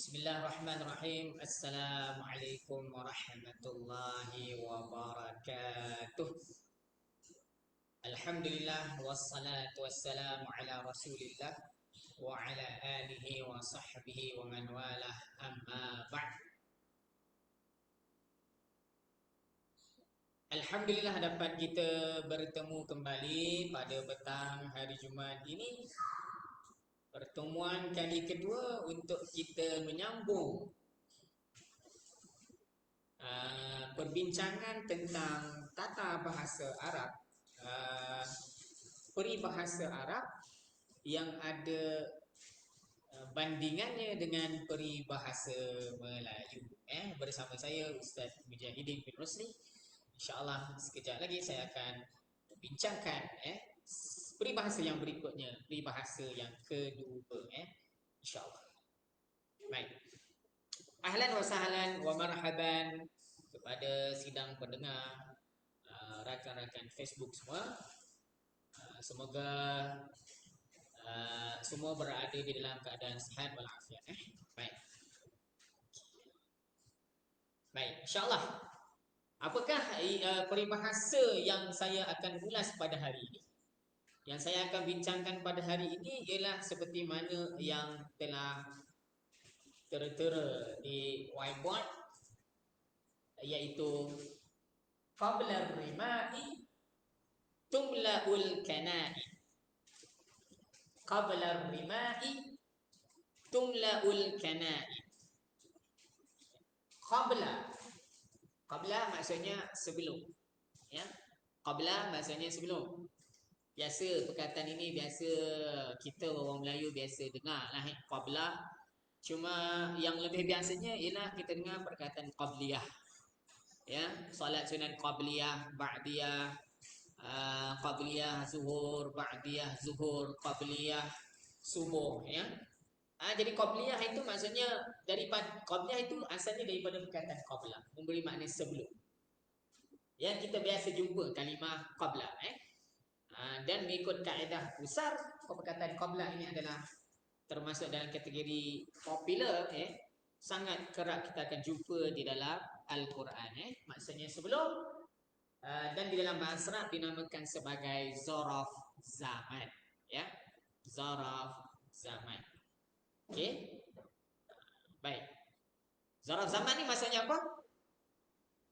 Bismillahirrahmanirrahim. Assalamualaikum warahmatullahi wabarakatuh. Alhamdulillah wassalatu wassalamu ala Rasulillah wa ala alihi wa sahbihi wa man walah, amma ba'd. Alhamdulillah dapat kita bertemu kembali pada petang hari Jumaat ini. Pertemuan kali kedua untuk kita menyambung perbincangan tentang tata bahasa Arab, peribahasa Arab yang ada bandingannya dengan peribahasa Melayu. Bersama saya Ustaz Mujahidin bin Rusli. InsyaAllah sekejap lagi saya akan bincangkan peribahasa yang berikutnya, peribahasa yang kedua, InsyaAllah. Baik. Ahlan wa sahlan wa marhaban kepada sidang pendengar, rakan-rakan Facebook semua. Semoga semua berada di dalam keadaan sihat walafiat. Baik. Baik, insyaAllah. Apakah peribahasa yang saya akan ulas pada hari ini? Yang saya akan bincangkan pada hari ini ialah seperti mana yang telah tera-tera di whiteboard, iaitu qabla rimai tumla'ul kanai. Qabla rimai tumla'ul kanai. Qabla maksudnya sebelum, ya. Qabla maksudnya sebelum. Biasa perkataan ini biasa kita orang Melayu biasa dengar lah, qabla. Cuma yang lebih biasanya ialah kita dengar perkataan qabliyah. Ya, solat sunat qabliyah, ba'diyah, qabliyah zuhur, ba'diyah zuhur, qabliyah subuh, ya. Jadi qabliyah itu maksudnya daripada qabliyah itu asalnya daripada perkataan qabla, memberi makna sebelum. Ya, kita biasa jumpa kalimah qabla, dan mengikut kaedah besar, perkataan qabla ini adalah termasuk dalam kategori popular, sangat kerap kita akan jumpa di dalam Al-Quran, maksudnya sebelum, dan di dalam bahasa Arab dinamakan sebagai zaraf zaman, ya. Zaraf zaman. Okey. Baik. Zaraf zaman ni maksudnya apa?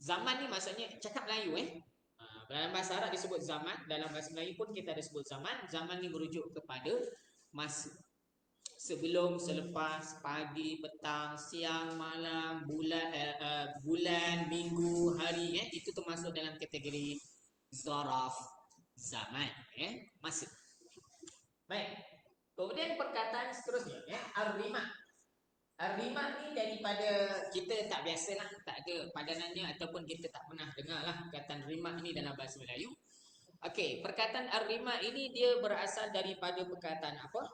Zaman ni maksudnya cakap Melayu, dalam bahasa Arab disebut zaman, dalam bahasa Melayu pun kita ada sebut zaman. Zaman ni merujuk kepada masa. Sebelum, selepas, pagi, petang, siang, malam, bulan, minggu, hari, itu termasuk dalam kategori zaraf zaman, masa. Baik. Kemudian perkataan seterusnya, ar-rima. Ar-rima ni daripada kita tak biasalah, tak ada padanannya ataupun kita tak pernah dengar lah perkataan rima ni dalam bahasa Melayu. Okey, perkataan ar-rima ini dia berasal daripada perkataan apa?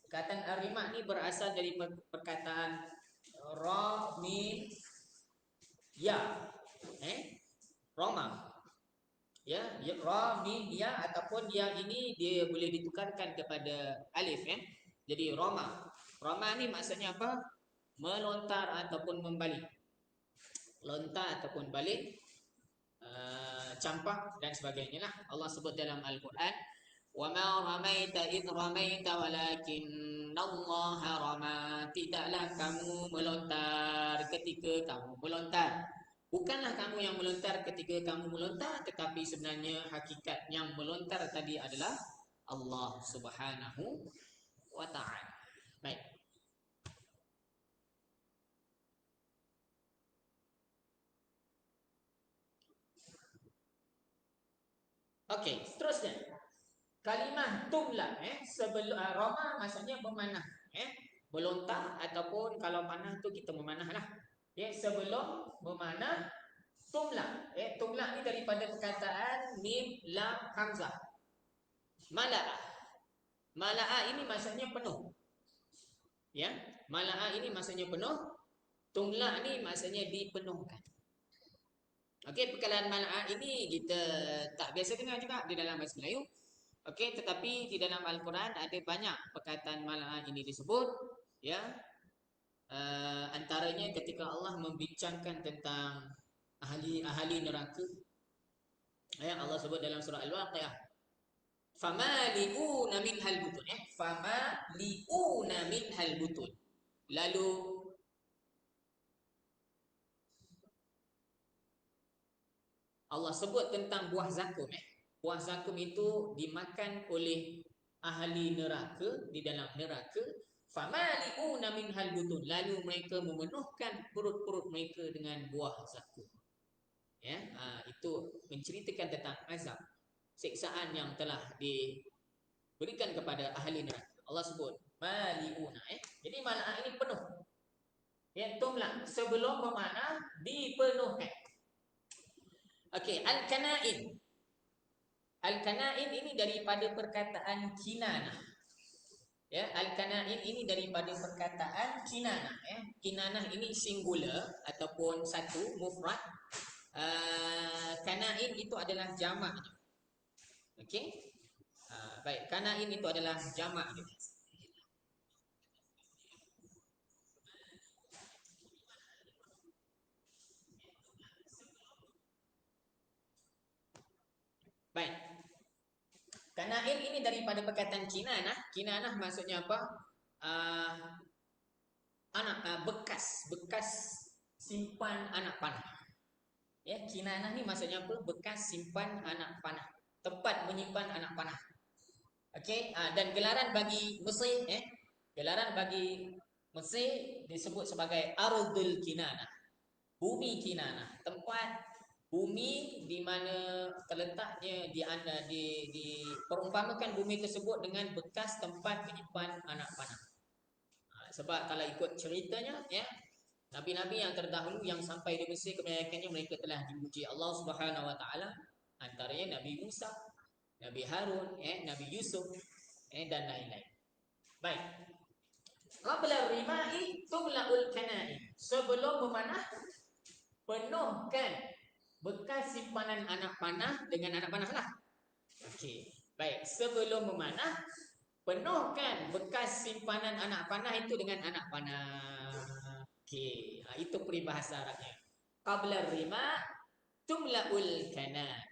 Perkataan ar-rima ni berasal dari perkataan ra mim ya, Roma. Ya, ra mim ya ataupun ya ini dia boleh ditukarkan kepada alif, Jadi Roma. Roma ni maksudnya apa? Melontar ataupun membalik. Lontar ataupun balik, campak dan sebagainya lah. Allah sebut dalam Al-Quran, وَمَا رَمَيْتَ إِذْ رَمَيْتَ وَلَكِنَّ اللَّهَ رَمَى. Tidaklah kamu melontar ketika kamu melontar. Bukanlah kamu yang melontar ketika kamu melontar, tetapi sebenarnya hakikat yang melontar tadi adalah Allah Subhanahu wa ta'ala. Baik. Okey, seterusnya. Kalimah tumla, sebelum roma maksudnya memanah, melontar ataupun kalau panah tu kita memanah lah. Sebelum memanah tumla. Tumla ni daripada perkataan mim lam hamzah. Mala'ah. Mala'ah ini maksudnya penuh. Ya, mala'ah ini maksudnya penuh. Tumla ni maksudnya dipenuhkan. Okey, perkataan mala'ah ini kita tak biasa dengar juga di dalam bahasa Melayu. Okey, tetapi di dalam Al-Quran ada banyak perkataan mala'ah ini disebut, ya. Antaranya ketika Allah membincangkan tentang ahli neraka. Allah sebut dalam surah Al-Waqiah, famali'una minhal butun, famali'una minhal butun. Lalu Allah sebut tentang buah zakum. Buah zakum itu dimakan oleh ahli neraka di dalam neraka. Famali'una minhal butun. Lalu mereka memenuhkan perut-perut mereka dengan buah zakum. Itu menceritakan tentang azab, siksaan yang telah diberikan kepada ahli neraka. Allah sebut mali'una. Jadi makna ini penuh. Tumla sebelum bermakna dipenuhkan. Okey, al-kana'in. Al-kana'in ini daripada perkataan kinanah. Al-kana'in ini daripada perkataan kinanah. Kinanah ini singular ataupun satu, mufrad. Kana'in itu adalah jamaknya. Okey. Baik, kana'in itu adalah jamaknya. Baik. Kana'in ini daripada perkataan kinanah. Kinanah maksudnya apa? Bekas simpan anak panah. Kinanah ni maksudnya apa? Bekas simpan anak panah, tempat menyimpan anak panah. Okey, dan gelaran bagi Mesir, gelaran bagi Mesir disebut sebagai Ardul Kinanah. Bumi Kinanah, tempat bumi di mana terletaknya perumpamakan bumi tersebut dengan bekas tempat menyimpan anak panah. Sebab kalau ikut ceritanya, nabi-nabi yang terdahulu yang sampai di Mesir, kebanyakannya mereka telah diuji Allah Subhanahu Wa Taala. Antaranya Nabi Musa, Nabi Harun, Nabi Yusuf, dan lain-lain. Baik. Qabla rima'i tumla'ul kana'in. Sebelum memanah, penuhkan bekas simpanan anak panah dengan anak panah lah. Okey. Baik, sebelum memanah, penuhkan bekas simpanan anak panah itu dengan anak panah. Okey, itu peribahasa Arabnya. Qabla rima tumla'ul kana'in.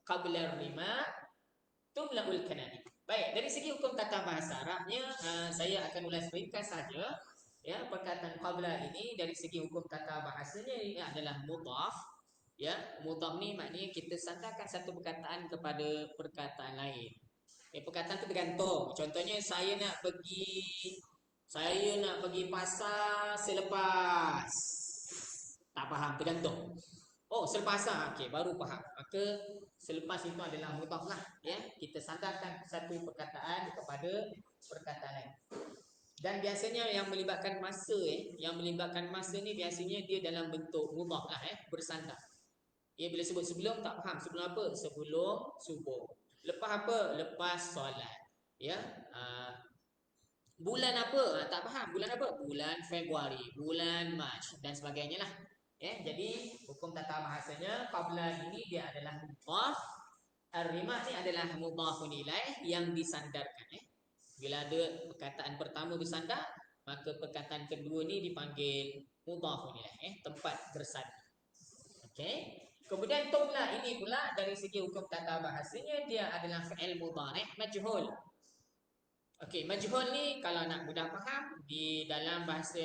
Qabla rima tumla'ul kana'in. Baik, dari segi hukum tata bahasa Arabnya, saya akan ulas ringkas saja. Perkataan qabla ini dari segi hukum tata bahasanya ini adalah mudhaf. Mudhaf ni maknanya kita sandarkan satu perkataan kepada perkataan lain. Perkataan itu tergantung. Contohnya saya nak pergi pasar selepas. Tak faham, tergantung. Oh, selepas asar. Okey, baru faham. Maka selepas itu adalah mudhaf lah. Kita sandarkan satu perkataan kepada perkataan lain. Dan biasanya yang melibatkan masa, ni biasanya dia dalam bentuk mudhaf lah, bersandar. Bila sebut sebelum tak faham. Sebelum apa? Sebelum subuh. Lepas apa? Lepas solat. Bulan apa? Tak faham. Bulan apa? Bulan Februari, bulan Mac dan sebagainya lah. Jadi hukum tata bahasanya qabla ini dia adalah mudhaf. Ar-rima ni adalah mudhafun ilaih yang disandarkan. Bila ada perkataan pertama bersandar, maka perkataan kedua ni dipanggil mudhafun ilaih, tempat bersandar. Okey. Kemudian tumla ini pula dari segi hukum tata bahasanya dia adalah fi'il mudhari' majhul. Okey, majhul ni kalau nak mudah faham, di dalam bahasa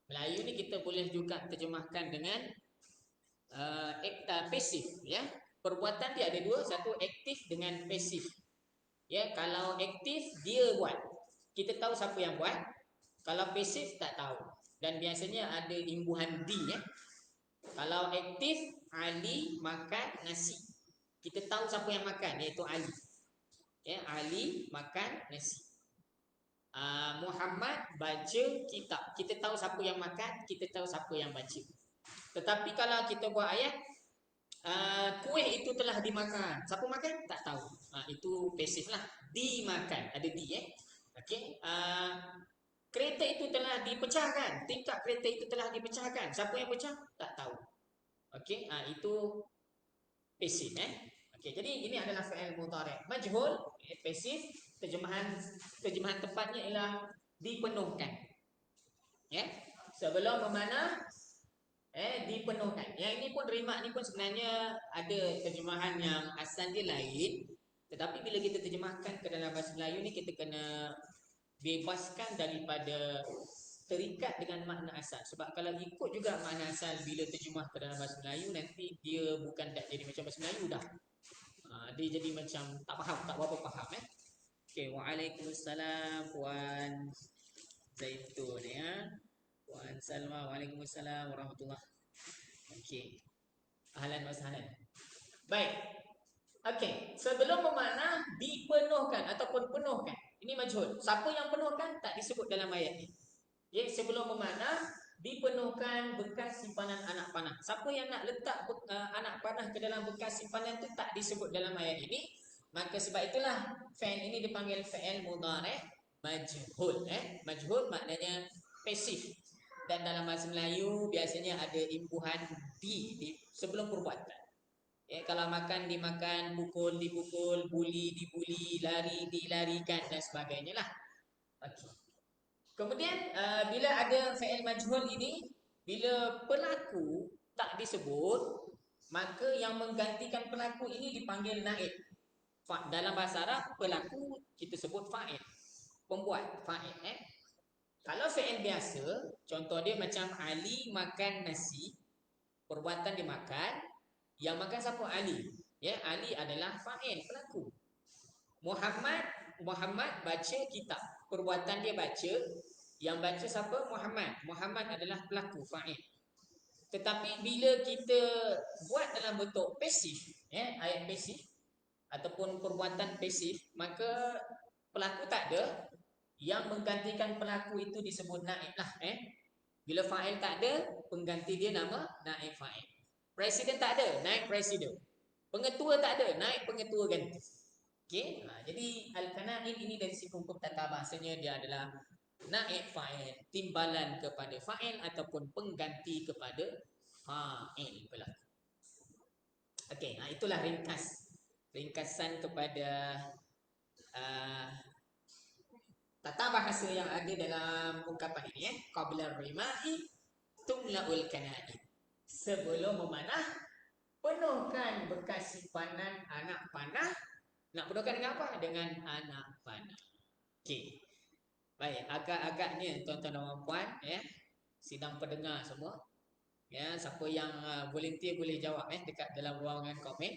Melayu ni kita boleh juga terjemahkan dengan pasif. Perbuatan dia ada dua, satu aktif dengan pasif. Kalau aktif dia buat, kita tahu siapa yang buat. Kalau pasif tak tahu. Dan biasanya ada imbuhan di. Kalau aktif, Ali makan nasi. Kita tahu siapa yang makan, iaitu Ali. Ali makan nasi. Muhammad baca kitab. Kita tahu siapa yang makan, kita tahu siapa yang baca. Tetapi kalau kita buat ayat, kuih itu telah dimakan. Siapa makan? Tak tahu. Itu pasif lah. Dimakan. Ada di. Okey. Kereta itu telah dipecahkan. Tingkap kereta itu telah dipecahkan. Siapa yang pecah? Tak tahu. Okey. Itu pasif. Okey. Jadi ini adalah fi'il mudhari' majhul, pasif. Terjemahan tepatnya ialah dipenuhkan. Ya. Sebelum memanah dipenuhkan. Yang ini pun rimak ni pun sebenarnya ada terjemahan yang asal dia lain. Tetapi bila kita terjemahkan ke dalam bahasa Melayu ni, kita kena bebaskan daripada terikat dengan makna asal. Sebab kalau ikut juga makna asal bila terjemah ke dalam bahasa Melayu, nanti dia bukan tak jadi macam bahasa Melayu dah. Dia jadi macam tak faham, tak berapa faham. Okay, waalaikumsalam Puan Zaitun ya. Puan Salma, waalaikumsalam warahmatullahi. Okey. Ahlan wa sahlan. Baik. Okey, sebelum bermakna dipenuhkan ataupun penuhkan. Ini majhul. Siapa yang penuhkan tak disebut dalam ayat ini. Ya, sebelum bermakna dipenuhkan bekas simpanan anak panah. Siapa yang nak letak anak panah ke dalam bekas simpanan tu tak disebut dalam ayat ini. Maka sebab itulah fi'il ini dipanggil fi'il mudhari' majhul. Majhul maknanya pasif. Dan dalam bahasa Melayu biasanya ada imbuhan di sebelum perbuatan. Kalau makan dimakan, pukul dipukul, buli dibuli, lari dilarikan dan sebagainya lah. Okey. Kemudian bila ada fi'il majhul ini, bila pelaku tak disebut, maka yang menggantikan pelaku ini dipanggil naib. Dalam bahasa Arab, pelaku kita sebut fa'il. Pembuat, fa'il. Kalau fi'il biasa, contoh dia macam Ali makan nasi, perbuatan dia makan, yang makan siapa? Ali. Ya, Ali adalah fa'il, pelaku. Muhammad baca kitab, perbuatan dia baca, yang baca siapa? Muhammad adalah pelaku, fa'il. Tetapi bila kita buat dalam bentuk pasif, ayat pasif ataupun perbuatan pasif, maka pelaku tak ada, yang menggantikan pelaku itu disebut naib lah. Bila fa'il tak ada, pengganti dia nama naib fa'il. Presiden tak ada, naib presiden. Pengetua tak ada, naib pengetua ganti. Okey, jadi al-kana'in ini dari segi hukum tata bahasanya dia adalah naib fa'il, timbalan kepada fa'il ataupun pengganti kepada fa'il pula. Okey, itulah ringkasan kepada tata bahasa yang ada dalam ungkapan ini. Qabla rima'i tumla'ul kana'in. Sebelum memanah, penuhkan bekas simpanan anak panah. Nak penuhkan dengan apa? Dengan anak panah. Okey. Baik, agak-agaknya tuan-tuan dan puan, sidang pendengar semua. Ya, siapa yang volunteer boleh jawab dekat dalam ruangan komen.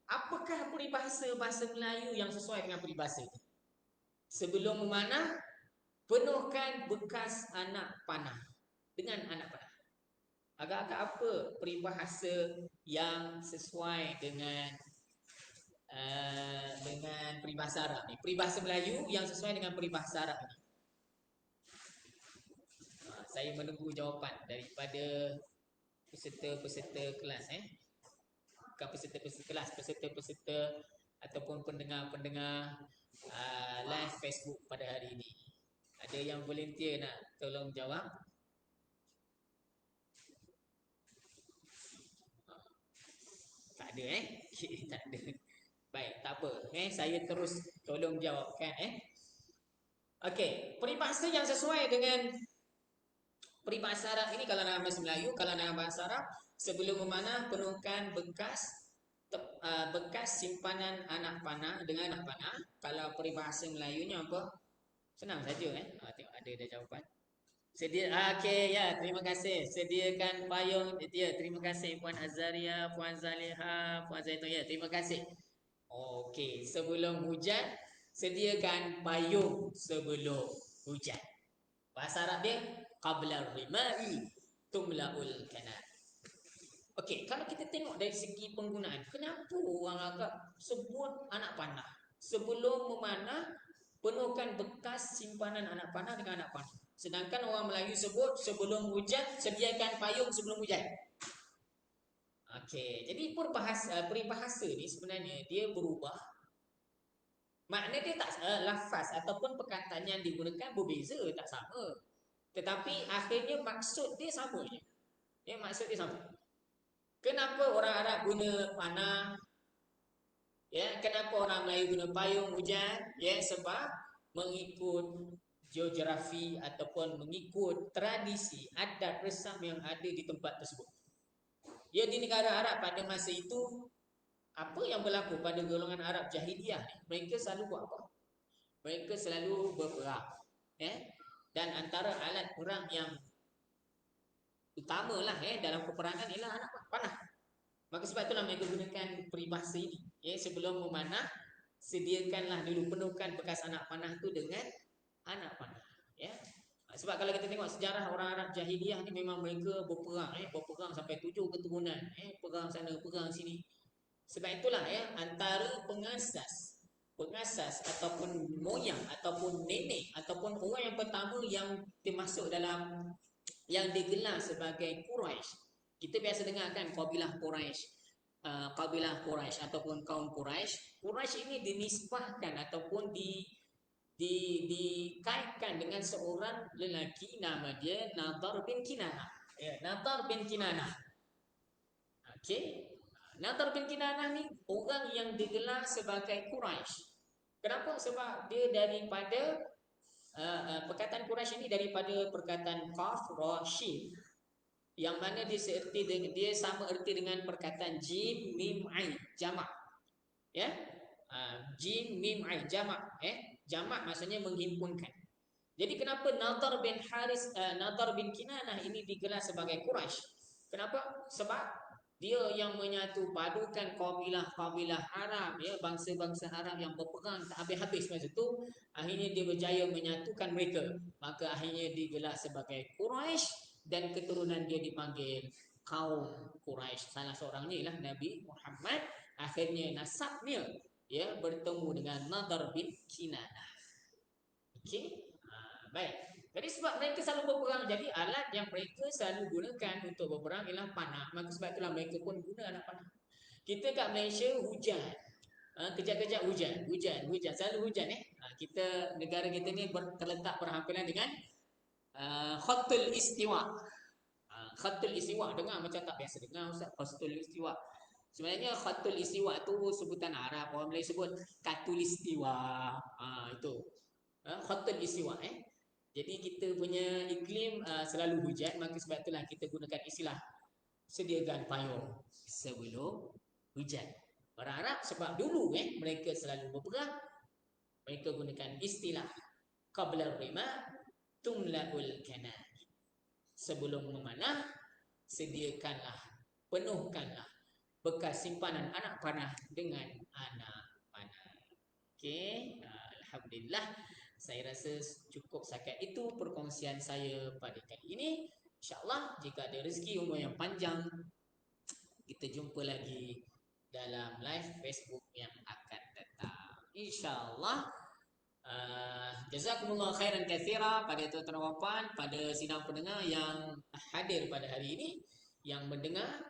Apakah peribahasa bahasa Melayu yang sesuai dengan peribahasa ini? Sebelum memanah, penuhkan bekas anak panah dengan anak panah. Agak-agak apa peribahasa yang sesuai dengan peribahasa Arab ni? Peribahasa Melayu yang sesuai dengan peribahasa Arab ni. Saya menunggu jawapan daripada peserta-peserta kelas. Bukan peserta-peserta kelas, peserta-peserta ataupun pendengar-pendengar live Facebook pada hari ini. Ada yang volunteer nak tolong jawab? Tak ada Okay, tak ada. Baik, tak apa. Saya terus tolong jawabkan Okey, peribahasa yang sesuai dengan peribahasa Arab ini, kalau dalam bahasa Melayu, kalau dalam bahasa Arab, sebelum memanah penuhkan bekas simpanan anak panah dengan anak panah. Kalau peribahasa Melayunya apa? Senang saja tengok ada jawapan. Okey ya, terima kasih. Sediakan payung. Ya, terima kasih Puan Azaria, Puan Zaliha, Puan Zaitun. Ya, terima kasih. Okey, sebelum hujan sediakan payung sebelum hujan. Bahasa Arab dia qabla rima'i tumla'ul kanal. Okey, kalau kita tengok dari segi penggunaan, kenapa orang Arab sebut anak panah? Sebelum memanah, penuhkan bekas simpanan anak panah dengan anak panah. Sedangkan orang Melayu sebut sebelum hujan, sediakan payung sebelum hujan. Okey, jadi peribahasa ni sebenarnya dia berubah. Makna dia tak lafaz ataupun perkataan yang digunakan berbeza, tak sama. Tetapi akhirnya maksud dia sama je. Maksud dia sama. Kenapa orang Arab guna panah? Kenapa orang Melayu guna payung hujan? Sebab mengikut geografi ataupun mengikut tradisi adat resam yang ada di tempat tersebut. Ya, di negara Arab pada masa itu, apa yang berlaku pada golongan Arab jahiliyah ni? Mereka selalu buat apa? Mereka selalu berperang. Dan antara alat perang yang utamalah dalam peperangan ialah anak panah. Maka sebab itulah mereka gunakan peribahasa ini. Sebelum memanah, sediakanlah dulu, penuhkan bekas anak panah tu dengan anak panah. Sebab kalau kita tengok sejarah orang Arab jahiliyah ni, memang mereka berperang, berperang sampai 7 keturunan, perang sana, perang sini. Sebab itulah antara pengasas ataupun moyang ataupun nenek ataupun orang yang pertama yang termasuk dalam yang digelar sebagai Quraisy. Kita biasa dengar kan kabilah Quraisy. Kabilah Quraisy ataupun kaum Quraisy. Quraisy ini dinisbahkan ataupun dikaitkan dengan seorang lelaki, nama dia Nadar bin Kinanah. Nadar bin Kinanah. Okey. Nadar bin Kinanah ni orang yang digelar sebagai Quraisy. Kenapa? Sebab dia daripada perkataan Quraisy ini daripada perkataan Qaf Ra Shin, yang mana dia sama erti dengan perkataan Jim Mim Ain, jamak. Jim Mim Ain, jamak. Jamak maksudnya menghimpunkan. Jadi kenapa Nadar bin Kinanah ini digelar sebagai Quraisy? Kenapa? Sebab dia yang menyatu padukan kabilah-kabilah Arab, bangsa-bangsa Arab yang berperang tak habis-habis masa tu. Akhirnya dia berjaya menyatukan mereka. Maka akhirnya digelar sebagai Quraisy, dan keturunan dia dipanggil kaum Quraisy. Salah seorangnya ialah Nabi Muhammad. Akhirnya nasabnya bertemu dengan Nadar bin Kinanah. Okey. Baik. Jadi sebab mereka selalu berperang, jadi alat yang mereka selalu gunakan untuk berperang ialah panah. Maka sebab itulah mereka pun guna alat panah. Kita kat Malaysia hujan. Kejap-kejap hujan, selalu hujan. Kita, negara kita ni terletak berhampiran dengan Khatul Istiwa. Khatul Istiwa, dengar macam tak biasa dengar Ustaz, Khatul Istiwa. Sebenarnya Khatul Istiwa tu sebutan Arab, orang Melayu sebut Katulistiwa. Itu Khatul Istiwa. Jadi kita punya iklim selalu hujan, maka sebab itulah kita gunakan istilah sediakan payung sebelum hujan. Orang Arab sebab dulu mereka selalu berperang, mereka gunakan istilah qabla rima tumlaul kana. Sebelum memanah, sediakanlah, penuhkanlah bekas simpanan anak panah dengan anak panah. Okey, alhamdulillah. Saya rasa cukup setakat itu perkongsian saya pada kali ini. InsyaAllah jika ada rezeki umur yang panjang, kita jumpa lagi dalam live Facebook yang akan datang. InsyaAllah. Jazakumullah khairan katsira pada tuan-tuan dan puan, pada sidang pendengar yang hadir pada hari ini, yang mendengar,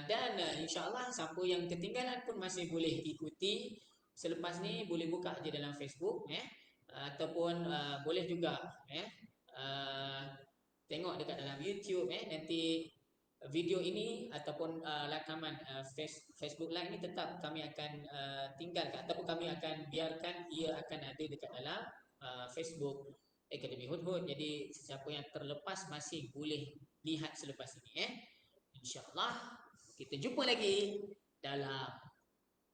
dan insyaAllah siapa yang ketinggalan pun masih boleh ikuti selepas ni, boleh buka je dalam Facebook, ataupun boleh juga tengok dekat dalam YouTube. Nanti video ini ataupun rakaman Facebook Live ni tetap kami akan tinggalkan, ataupun kami akan biarkan ia akan ada dekat dalam Facebook Akademi Hudhud. Jadi siapa yang terlepas masih boleh lihat selepas ini. InsyaAllah kita jumpa lagi dalam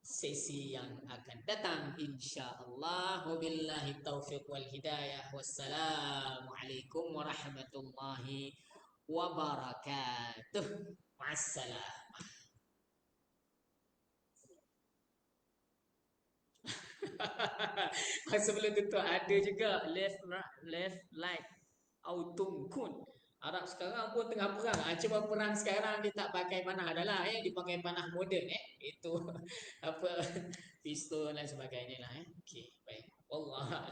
sesi yang akan datang, insya-Allah. Wabillahi taufiq wal hidayah. Wassalamualaikum warahmatullahi wabarakatuh. Wassalam. Sebelum tutup ada juga left right autum kun. Arab sekarang pun tengah perang. Cuma perang sekarang dia tak pakai panah adalah, dia pakai panah moden. Itu apa, pistol dan sebagainya lah. Okey, baik. Wallah.